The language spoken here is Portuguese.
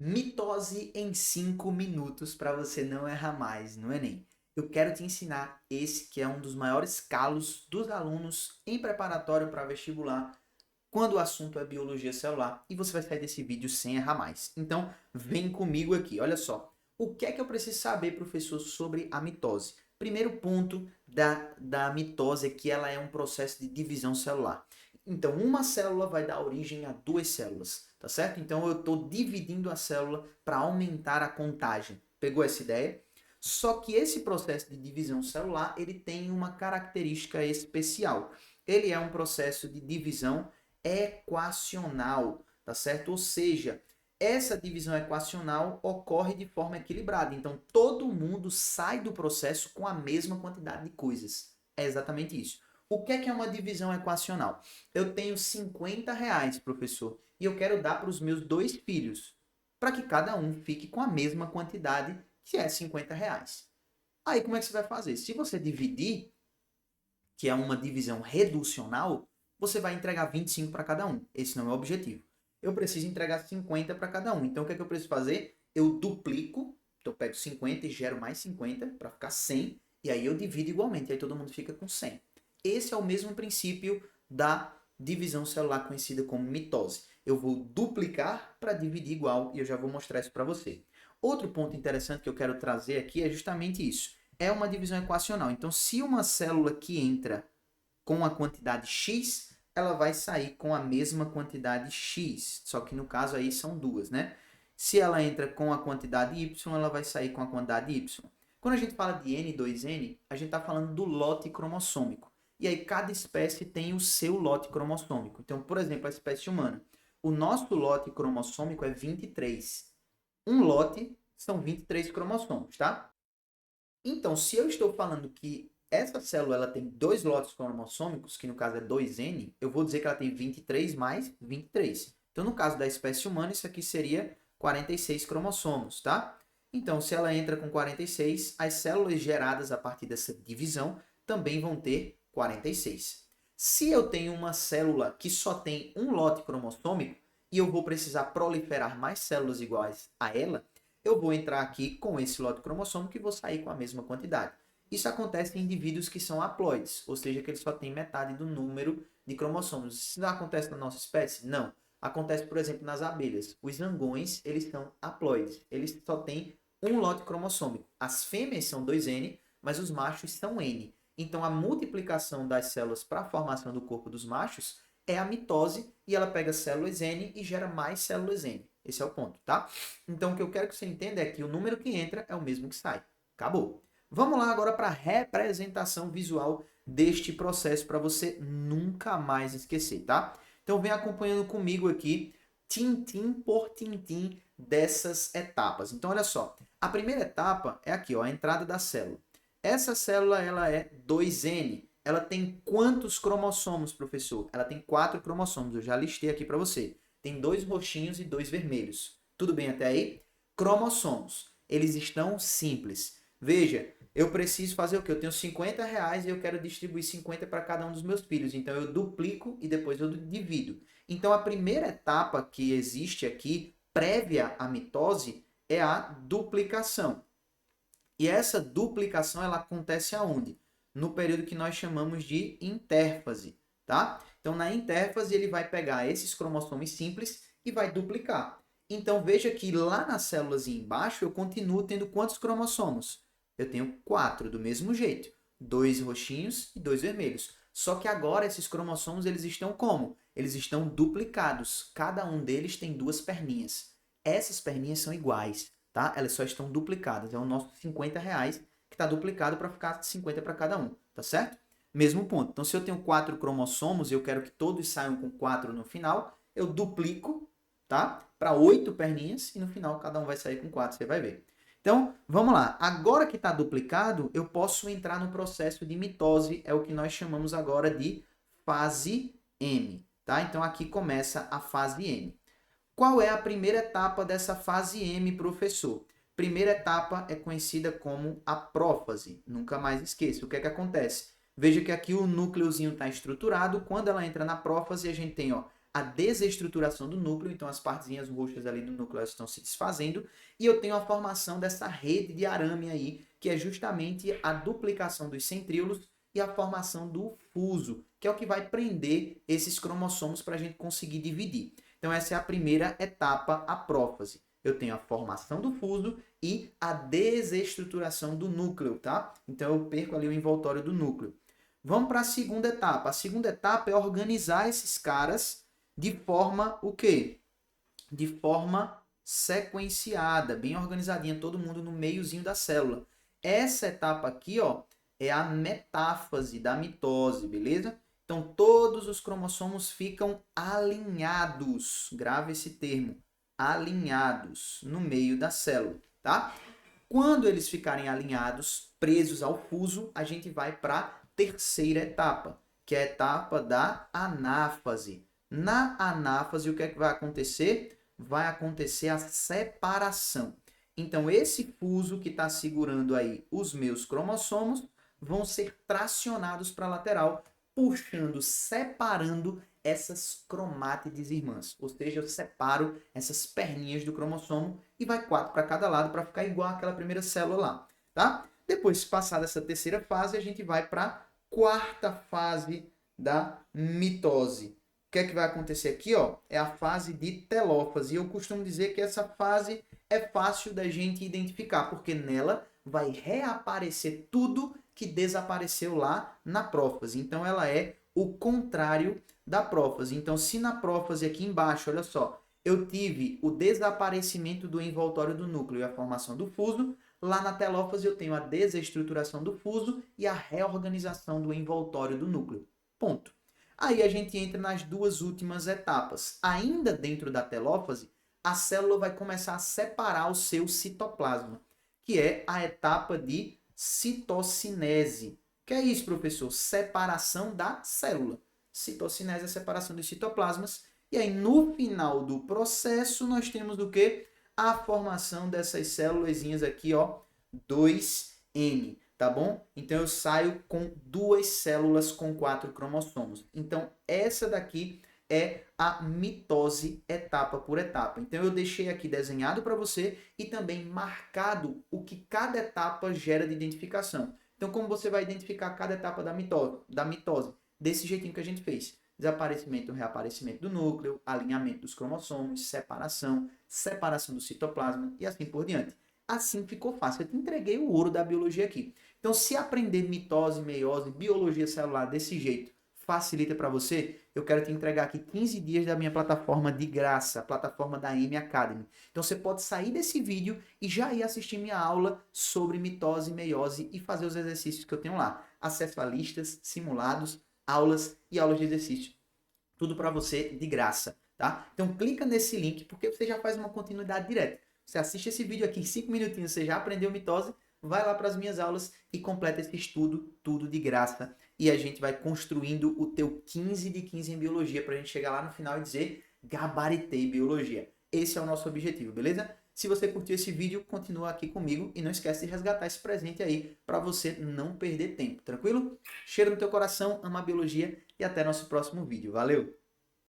Mitose em 5 minutos para você não errar mais no Enem. Eu quero te ensinar esse que é um dos maiores calos dos alunos em preparatório para vestibular quando o assunto é biologia celular e você vai sair desse vídeo sem errar mais. Então, vem comigo aqui. Olha só. O que é que eu preciso saber, professor, sobre a mitose? Primeiro ponto da mitose é que ela é um processo de divisão celular. Então, uma célula vai dar origem a duas células, tá certo? Então, eu estou dividindo a célula para aumentar a contagem. Pegou essa ideia? Só que esse processo de divisão celular, ele tem uma característica especial. Ele é um processo de divisão equacional, tá certo? Ou seja, essa divisão equacional ocorre de forma equilibrada. Então, todo mundo sai do processo com a mesma quantidade de coisas. É exatamente isso. O que é uma divisão equacional? Eu tenho R$ 50, professor, e eu quero dar para os meus dois filhos, para que cada um fique com a mesma quantidade, que é R$ 50. Aí, como é que você vai fazer? Se você dividir, que é uma divisão reducional, você vai entregar 25 para cada um. Esse não é o objetivo. Eu preciso entregar 50 para cada um. Então, o que é que eu preciso fazer? Eu duplico. Então, eu pego 50 e gero mais 50 para ficar 100. E aí eu divido igualmente. Aí todo mundo fica com 100. Esse é o mesmo princípio da divisão celular conhecida como mitose. Eu vou duplicar para dividir igual e eu já vou mostrar isso para você. Outro ponto interessante que eu quero trazer aqui é justamente isso. É uma divisão equacional. Então, se uma célula que entra com a quantidade X, ela vai sair com a mesma quantidade X. Só que no caso aí são duas, né? Se ela entra com a quantidade Y, ela vai sair com a quantidade Y. Quando a gente fala de N2N, a gente está falando do lote cromossômico. E aí cada espécie tem o seu lote cromossômico. Então, por exemplo, a espécie humana. O nosso lote cromossômico é 23. Um lote são 23 cromossomos, tá? Então, se eu estou falando que essa célula ela tem dois lotes cromossômicos, que no caso é 2N, eu vou dizer que ela tem 23 mais 23. Então, no caso da espécie humana, isso aqui seria 46 cromossomos, tá? Então, se ela entra com 46, as células geradas a partir dessa divisão também vão ter 46. Se eu tenho uma célula que só tem um lote cromossômico e eu vou precisar proliferar mais células iguais a ela, eu vou entrar aqui com esse lote cromossômico e vou sair com a mesma quantidade. Isso acontece em indivíduos que são haploides, ou seja, que eles só têm metade do número de cromossomos. Isso não acontece na nossa espécie? Não. Acontece, por exemplo, nas abelhas. Os zangões, eles são haploides. Eles só têm um lote cromossômico. As fêmeas são 2N, mas os machos são N. Então, a multiplicação das células para a formação do corpo dos machos é a mitose, e ela pega células N e gera mais células N. Esse é o ponto, tá? Então, o que eu quero que você entenda é que o número que entra é o mesmo que sai. Acabou. Vamos lá agora para a representação visual deste processo para você nunca mais esquecer, tá? Então, vem acompanhando comigo aqui, tintim por tintim, dessas etapas. Então, olha só. A primeira etapa é aqui, ó, a entrada da célula. Essa célula, ela é 2N. Ela tem quantos cromossomos, professor? Ela tem 4 cromossomos. Eu já listei aqui para você. Tem 2 roxinhos e 2 vermelhos. Tudo bem até aí? Cromossomos. Eles estão simples. Veja, eu preciso fazer o quê? Eu tenho R$ 50 e eu quero distribuir 50 para cada um dos meus filhos. Então, eu duplico e depois eu divido. Então, a primeira etapa que existe aqui, prévia à mitose, é a duplicação. E essa duplicação ela acontece aonde? No período que nós chamamos de intérfase, tá? Então, na intérfase, ele vai pegar esses cromossomos simples e vai duplicar. Então, veja que lá nas células embaixo, eu continuo tendo quantos cromossomos? Eu tenho 4, do mesmo jeito. 2 roxinhos e 2 vermelhos. Só que agora, esses cromossomos, eles estão como? Eles estão duplicados. Cada um deles tem 2 perninhas. Essas perninhas são iguais, tá? Elas só estão duplicadas. É o nosso R$ 50 que está duplicado para ficar 50 para cada um, tá certo? Mesmo ponto. Então, se eu tenho 4 cromossomos e eu quero que todos saiam com 4 no final, eu duplico, tá? Para 8 perninhas e no final cada um vai sair com 4, você vai ver. Então, vamos lá. Agora que está duplicado, eu posso entrar no processo de mitose, é o que nós chamamos agora de fase M, tá? Então, aqui começa a fase M. Qual é a primeira etapa dessa fase M, professor? Primeira etapa é conhecida como a prófase. Nunca mais esqueça. O que é que acontece? Veja que aqui o núcleozinho está estruturado. Quando ela entra na prófase, a gente tem, ó, a desestruturação do núcleo, então as partezinhas roxas ali do núcleo estão se desfazendo, e eu tenho a formação dessa rede de arame aí, que é justamente a duplicação dos centríolos e a formação do fuso, que é o que vai prender esses cromossomos para a gente conseguir dividir. Então essa é a primeira etapa, a prófase. Eu tenho a formação do fuso e a desestruturação do núcleo, tá? Então eu perco ali o envoltório do núcleo. Vamos para a segunda etapa. A segunda etapa é organizar esses caras de forma o quê? De forma sequenciada, bem organizadinha, todo mundo no meiozinho da célula. Essa etapa aqui, ó, é a metáfase da mitose, beleza? Então todos os cromossomos ficam alinhados. Grave esse termo, alinhados no meio da célula, tá? Quando eles ficarem alinhados, presos ao fuso, a gente vai para a terceira etapa, que é a etapa da anáfase. Na anáfase, o que é que vai acontecer? Vai acontecer a separação. Então, esse fuso que está segurando aí os meus cromossomos vão ser tracionados para a lateral, puxando, separando essas cromátides irmãs. Ou seja, eu separo essas perninhas do cromossomo e vai 4 para cada lado para ficar igual àquela primeira célula lá, tá? Depois, passada essa terceira fase, a gente vai para a quarta fase da mitose. O que é que vai acontecer aqui, ó? É a fase de telófase. E eu costumo dizer que essa fase é fácil da gente identificar, porque nela vai reaparecer tudo que desapareceu lá na prófase. Então, ela é o contrário da prófase. Então, se na prófase aqui embaixo, olha só, eu tive o desaparecimento do envoltório do núcleo e a formação do fuso, lá na telófase eu tenho a desestruturação do fuso e a reorganização do envoltório do núcleo. Ponto. Aí a gente entra nas duas últimas etapas. Ainda dentro da telófase, a célula vai começar a separar o seu citoplasma, que é a etapa de citocinese. O que é isso, professor? Separação da célula. Citocinese é a separação dos citoplasmas. E aí, no final do processo, nós temos o quê? A formação dessas célulazinhas aqui, ó, 2N, tá bom? Então, eu saio com 2 células com 4 cromossomos. Então, essa daqui é a mitose etapa por etapa. Então, eu deixei aqui desenhado para você e também marcado o que cada etapa gera de identificação. Então, como você vai identificar cada etapa da mitose? Desse jeitinho que a gente fez. Desaparecimento, reaparecimento do núcleo, alinhamento dos cromossomos, separação do citoplasma e assim por diante. Assim ficou fácil. Eu te entreguei o ouro da biologia aqui. Então, se aprender mitose, meiose, biologia celular desse jeito facilita para você, eu quero te entregar aqui 15 dias da minha plataforma de graça, a plataforma da M Academy. Então você pode sair desse vídeo e já ir assistir minha aula sobre mitose, meiose e fazer os exercícios que eu tenho lá. Acesso a listas, simulados, aulas e aulas de exercício. Tudo para você de graça, tá? Então clica nesse link porque você já faz uma continuidade direta. Você assiste esse vídeo aqui em 5 minutinhos, você já aprendeu mitose, vai lá para as minhas aulas e completa esse estudo, tudo de graça. E a gente vai construindo o teu 15 de 15 em biologia para a gente chegar lá no final e dizer gabaritei biologia. Esse é o nosso objetivo, beleza? Se você curtiu esse vídeo, continua aqui comigo e não esquece de resgatar esse presente aí para você não perder tempo, tranquilo? Cheiro no teu coração, ama a biologia e até nosso próximo vídeo. Valeu!